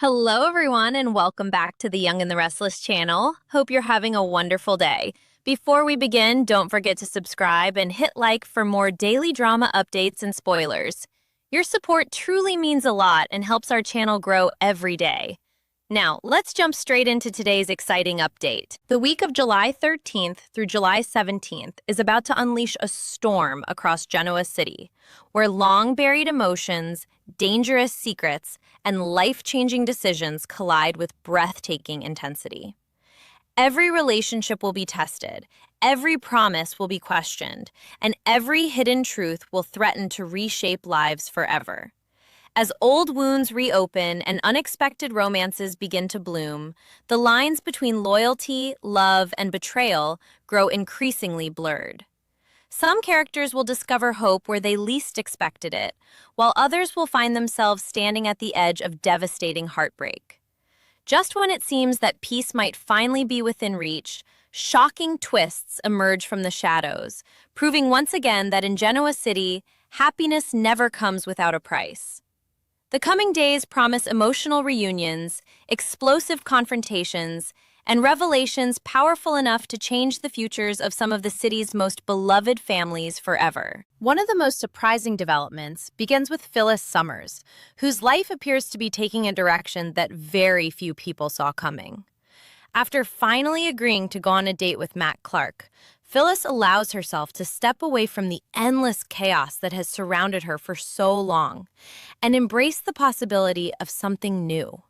Hello, everyone, and welcome back to the Young and the Restless channel. Hope you're having a wonderful day. Before we begin, don't forget to subscribe and hit like for more daily drama updates and spoilers. Your support truly means a lot and helps our channel grow every day. Now, let's jump straight into today's exciting update. The week of July 13th through July 17th is about to unleash a storm across Genoa City, where long-buried emotions, dangerous secrets, and life-changing decisions collide with breathtaking intensity. Every relationship will be tested, every promise will be questioned, and every hidden truth will threaten to reshape lives forever. As old wounds reopen and unexpected romances begin to bloom, the lines between loyalty, love, and betrayal grow increasingly blurred. Some characters will discover hope where they least expected it, while others will find themselves standing at the edge of devastating heartbreak. Just when it seems that peace might finally be within reach, shocking twists emerge from the shadows, proving once again that in Genoa City, happiness never comes without a price. The coming days promise emotional reunions, explosive confrontations, and revelations powerful enough to change the futures of some of the city's most beloved families forever. One of the most surprising developments begins with Phyllis Summers, whose life appears to be taking a direction that very few people saw coming. After finally agreeing to go on a date with Matt Clark, Phyllis allows herself to step away from the endless chaos that has surrounded her for so long and embrace the possibility of something new.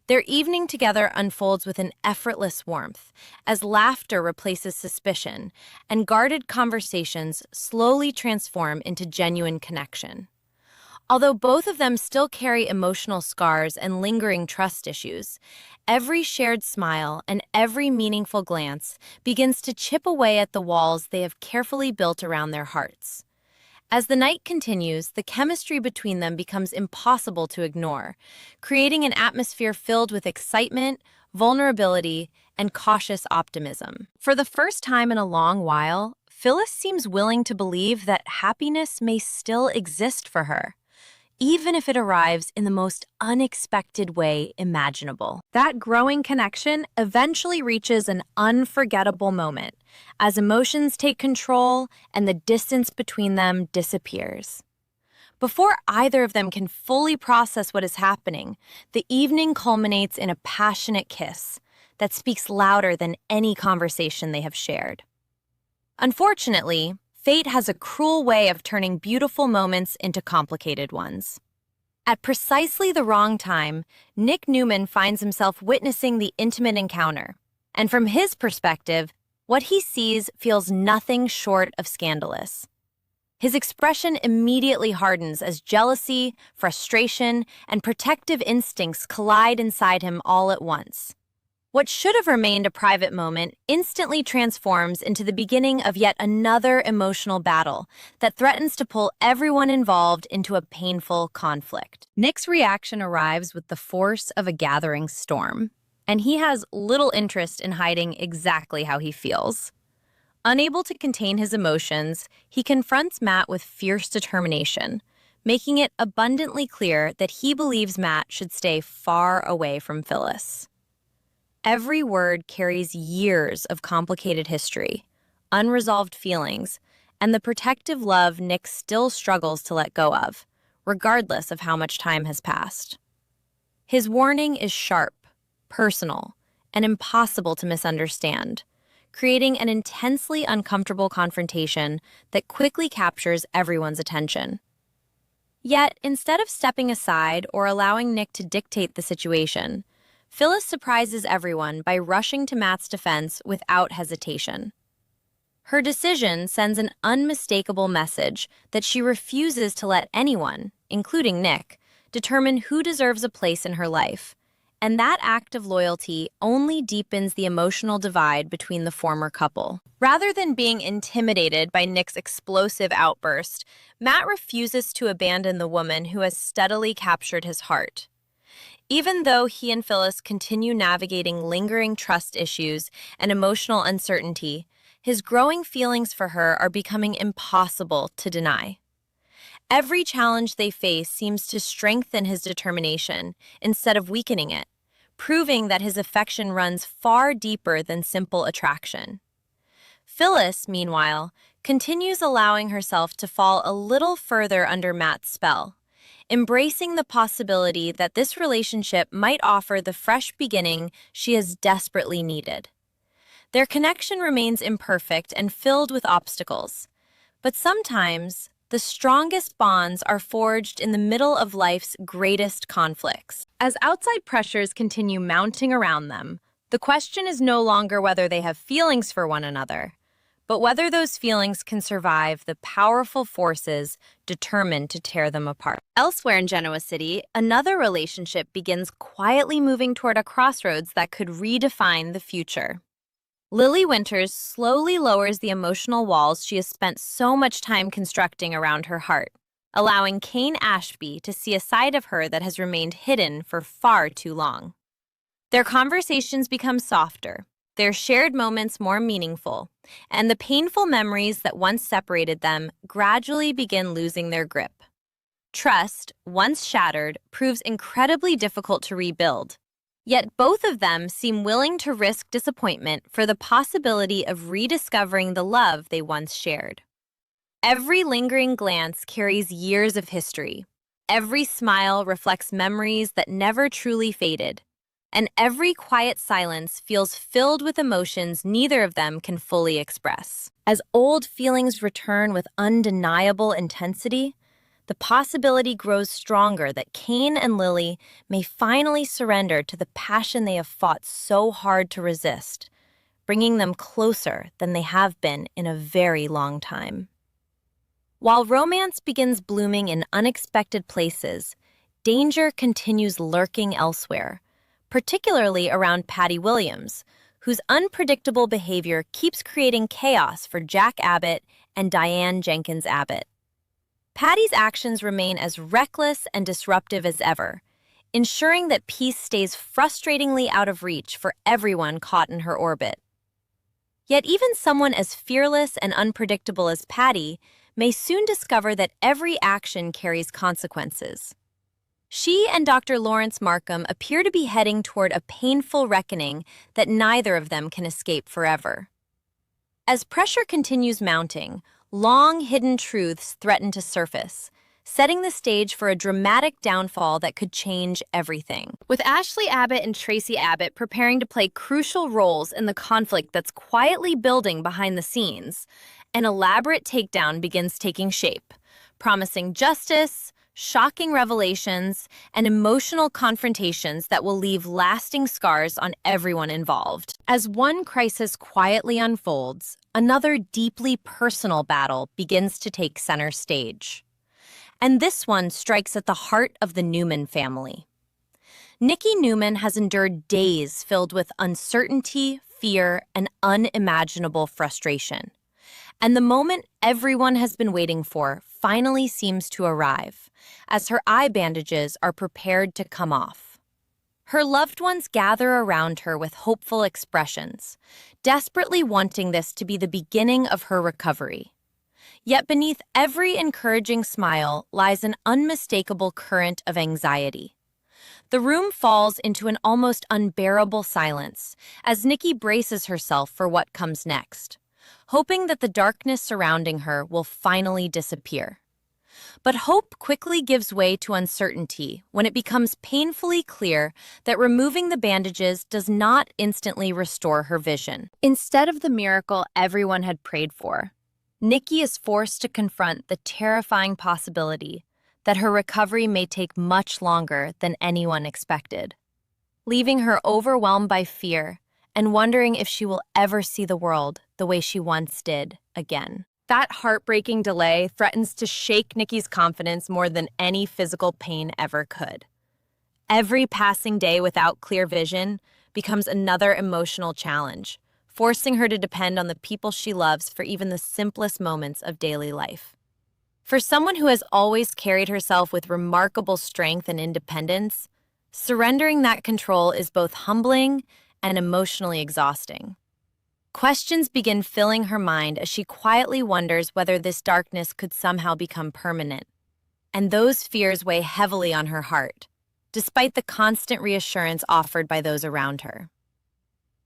Their evening together unfolds with an effortless warmth as laughter replaces suspicion and guarded conversations slowly transform into genuine connection. Although both of them still carry emotional scars and lingering trust issues, every shared smile and every meaningful glance begins to chip away at the walls they have carefully built around their hearts. As the night continues, the chemistry between them becomes impossible to ignore, creating an atmosphere filled with excitement, vulnerability, and cautious optimism. For the first time in a long while, Phyllis seems willing to believe that happiness may still exist for her, even if it arrives in the most unexpected way imaginable. That growing connection eventually reaches an unforgettable moment as emotions take control and the distance between them disappears. Before either of them can fully process what is happening, the evening culminates in a passionate kiss that speaks louder than any conversation they have shared. Unfortunately, fate has a cruel way of turning beautiful moments into complicated ones. At precisely the wrong time, Nick Newman finds himself witnessing the intimate encounter, and from his perspective, what he sees feels nothing short of scandalous. His expression immediately hardens as jealousy, frustration, and protective instincts collide inside him all at once. What should have remained a private moment instantly transforms into the beginning of yet another emotional battle that threatens to pull everyone involved into a painful conflict. Nick's reaction arrives with the force of a gathering storm, and he has little interest in hiding exactly how he feels. Unable to contain his emotions, he confronts Matt with fierce determination, making it abundantly clear that he believes Matt should stay far away from Phyllis. Every word carries years of complicated history, unresolved feelings, and the protective love Nick still struggles to let go of, regardless of how much time has passed. His warning is sharp, personal, and impossible to misunderstand, creating an intensely uncomfortable confrontation that quickly captures everyone's attention. Yet, instead of stepping aside or allowing Nick to dictate the situation, Phyllis surprises everyone by rushing to Matt's defense without hesitation. Her decision sends an unmistakable message that she refuses to let anyone, including Nick, determine who deserves a place in her life, and that act of loyalty only deepens the emotional divide between the former couple. Rather than being intimidated by Nick's explosive outburst, Matt refuses to abandon the woman who has steadily captured his heart. Even though he and Phyllis continue navigating lingering trust issues and emotional uncertainty, his growing feelings for her are becoming impossible to deny. Every challenge they face seems to strengthen his determination instead of weakening it, proving that his affection runs far deeper than simple attraction. Phyllis, meanwhile, continues allowing herself to fall a little further under Matt's spell, embracing the possibility that this relationship might offer the fresh beginning she has desperately needed. Their connection remains imperfect and filled with obstacles, but sometimes the strongest bonds are forged in the middle of life's greatest conflicts. As outside pressures continue mounting around them, the question is no longer whether they have feelings for one another, but whether those feelings can survive the powerful forces determined to tear them apart. Elsewhere in Genoa City, another relationship begins quietly moving toward a crossroads that could redefine the future. Lily Winters slowly lowers the emotional walls she has spent so much time constructing around her heart, allowing Kane Ashby to see a side of her that has remained hidden for far too long. Their conversations become softer, their shared moments more meaningful, and the painful memories that once separated them gradually begin losing their grip. Trust, once shattered, proves incredibly difficult to rebuild. Yet both of them seem willing to risk disappointment for the possibility of rediscovering the love they once shared. Every lingering glance carries years of history. Every smile reflects memories that never truly faded. And every quiet silence feels filled with emotions neither of them can fully express. As old feelings return with undeniable intensity, the possibility grows stronger that Kane and Lily may finally surrender to the passion they have fought so hard to resist, bringing them closer than they have been in a very long time. While romance begins blooming in unexpected places, danger continues lurking elsewhere, particularly around Patty Williams, whose unpredictable behavior keeps creating chaos for Jack Abbott and Diane Jenkins Abbott. Patty's actions remain as reckless and disruptive as ever, ensuring that peace stays frustratingly out of reach for everyone caught in her orbit. Yet even someone as fearless and unpredictable as Patty may soon discover that every action carries consequences. She and Dr. Lawrence Markham appear to be heading toward a painful reckoning that neither of them can escape forever. As pressure continues mounting, long-hidden truths threaten to surface, setting the stage for a dramatic downfall that could change everything. With Ashley Abbott and Tracy Abbott preparing to play crucial roles in the conflict that's quietly building behind the scenes, an elaborate takedown begins taking shape, promising justice, shocking revelations, and emotional confrontations that will leave lasting scars on everyone involved. As one crisis quietly unfolds, another deeply personal battle begins to take center stage. And this one strikes at the heart of the Newman family. Nikki Newman has endured days filled with uncertainty, fear, and unimaginable frustration. And the moment everyone has been waiting for finally seems to arrive, as her eye bandages are prepared to come off. Her loved ones gather around her with hopeful expressions, desperately wanting this to be the beginning of her recovery. Yet beneath every encouraging smile lies an unmistakable current of anxiety. The room falls into an almost unbearable silence as Nikki braces herself for what comes next, hoping that the darkness surrounding her will finally disappear. But hope quickly gives way to uncertainty when it becomes painfully clear that removing the bandages does not instantly restore her vision. Instead of the miracle everyone had prayed for, Nikki is forced to confront the terrifying possibility that her recovery may take much longer than anyone expected, leaving her overwhelmed by fear and wondering if she will ever see the world the way she once did again. That heartbreaking delay threatens to shake Nikki's confidence more than any physical pain ever could. Every passing day without clear vision becomes another emotional challenge, forcing her to depend on the people she loves for even the simplest moments of daily life. For someone who has always carried herself with remarkable strength and independence, surrendering that control is both humbling and emotionally exhausting. Questions begin filling her mind as she quietly wonders whether this darkness could somehow become permanent. and those fears weigh heavily on her heart, despite the constant reassurance offered by those around her.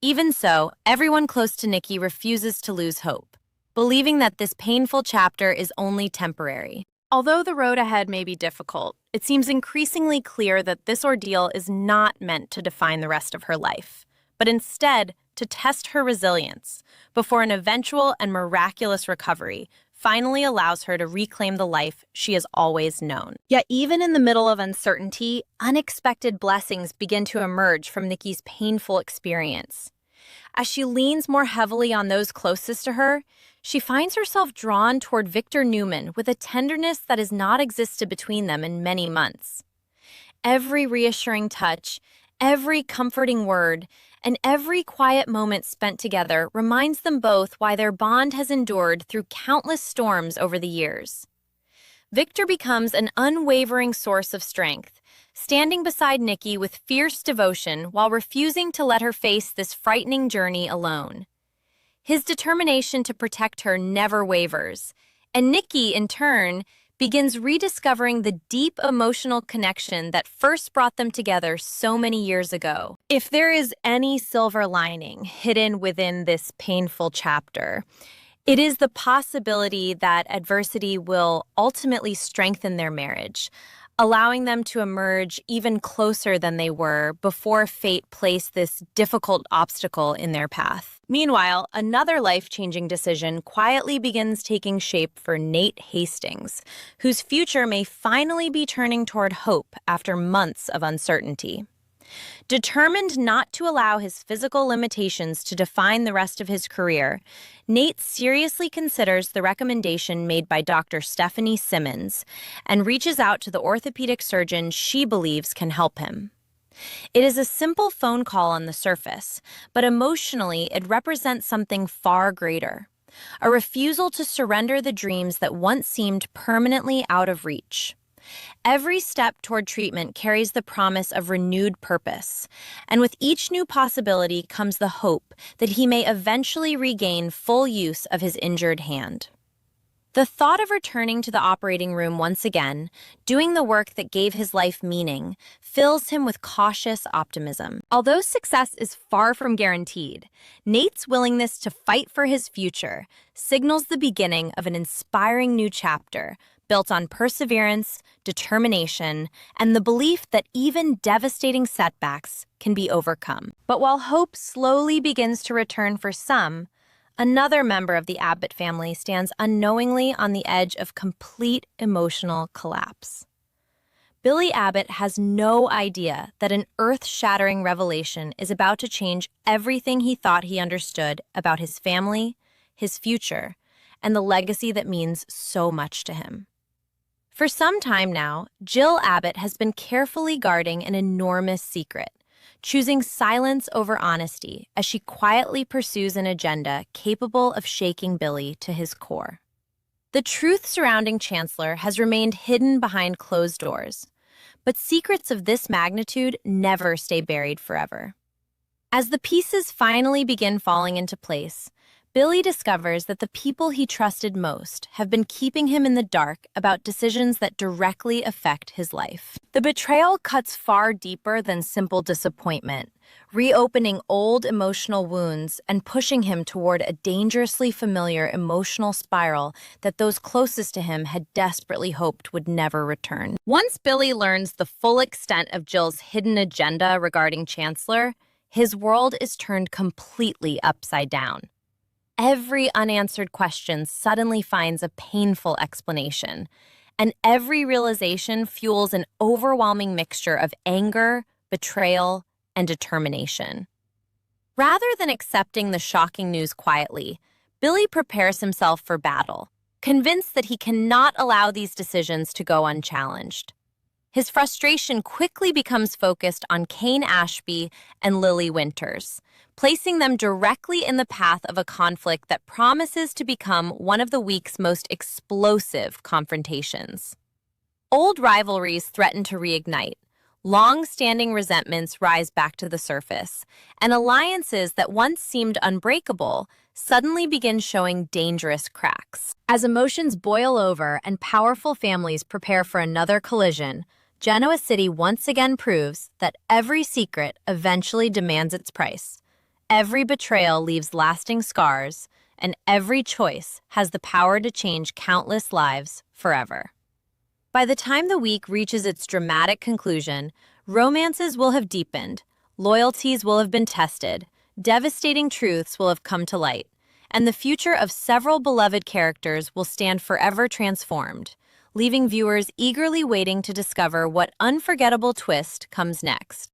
Even so, everyone close to Nikki refuses to lose hope, believing that this painful chapter is only temporary. Although the road ahead may be difficult, it seems increasingly clear that this ordeal is not meant to define the rest of her life, but instead to test her resilience before an eventual and miraculous recovery finally allows her to reclaim the life she has always known. Yet even in the middle of uncertainty, unexpected blessings begin to emerge from Nikki's painful experience. As she leans more heavily on those closest to her, she finds herself drawn toward Victor Newman with a tenderness that has not existed between them in many months. Every reassuring touch, every comforting word, and every quiet moment spent together reminds them both why their bond has endured through countless storms over the years. Victor becomes an unwavering source of strength, standing beside Nikki with fierce devotion while refusing to let her face this frightening journey alone. His determination to protect her never wavers, and Nikki, in turn, begins rediscovering the deep emotional connection that first brought them together so many years ago. If there is any silver lining hidden within this painful chapter, it is the possibility that adversity will ultimately strengthen their marriage, allowing them to emerge even closer than they were before fate placed this difficult obstacle in their path. Meanwhile, another life-changing decision quietly begins taking shape for Nate Hastings, whose future may finally be turning toward hope after months of uncertainty. Determined not to allow his physical limitations to define the rest of his career, Nate seriously considers the recommendation made by Dr. Stephanie Simmons and reaches out to the orthopedic surgeon she believes can help him. It is a simple phone call on the surface, but emotionally it represents something far greater, a refusal to surrender the dreams that once seemed permanently out of reach. Every step toward treatment carries the promise of renewed purpose, and with each new possibility comes the hope that he may eventually regain full use of his injured hand. The thought of returning to the operating room once again, doing the work that gave his life meaning, fills him with cautious optimism. Although success is far from guaranteed, Nate's willingness to fight for his future signals the beginning of an inspiring new chapter built on perseverance, determination, and the belief that even devastating setbacks can be overcome. But while hope slowly begins to return for some, another member of the Abbott family stands unknowingly on the edge of complete emotional collapse. Billy Abbott has no idea that an earth-shattering revelation is about to change everything he thought he understood about his family, his future, and the legacy that means so much to him. For some time now, Jill Abbott has been carefully guarding an enormous secret, choosing silence over honesty as she quietly pursues an agenda capable of shaking Billy to his core. The truth surrounding Chancellor has remained hidden behind closed doors, but secrets of this magnitude never stay buried forever. As the pieces finally begin falling into place, Billy discovers that the people he trusted most have been keeping him in the dark about decisions that directly affect his life. The betrayal cuts far deeper than simple disappointment, reopening old emotional wounds and pushing him toward a dangerously familiar emotional spiral that those closest to him had desperately hoped would never return. Once Billy learns the full extent of Jill's hidden agenda regarding Chancellor, his world is turned completely upside down. Every unanswered question suddenly finds a painful explanation, and every realization fuels an overwhelming mixture of anger, betrayal, and determination. Rather than accepting the shocking news quietly, Billy prepares himself for battle, convinced that he cannot allow these decisions to go unchallenged. His frustration quickly becomes focused on Kane Ashby and Lily Winters, placing them directly in the path of a conflict that promises to become one of the week's most explosive confrontations. Old rivalries threaten to reignite, long-standing resentments rise back to the surface, and alliances that once seemed unbreakable suddenly begins showing dangerous cracks. As emotions boil over and powerful families prepare for another collision, Genoa City once again proves that every secret eventually demands its price. Every betrayal leaves lasting scars, and every choice has the power to change countless lives forever. By the time the week reaches its dramatic conclusion, romances will have deepened, loyalties will have been tested, devastating truths will have come to light, and the future of several beloved characters will stand forever transformed, leaving viewers eagerly waiting to discover what unforgettable twist comes next.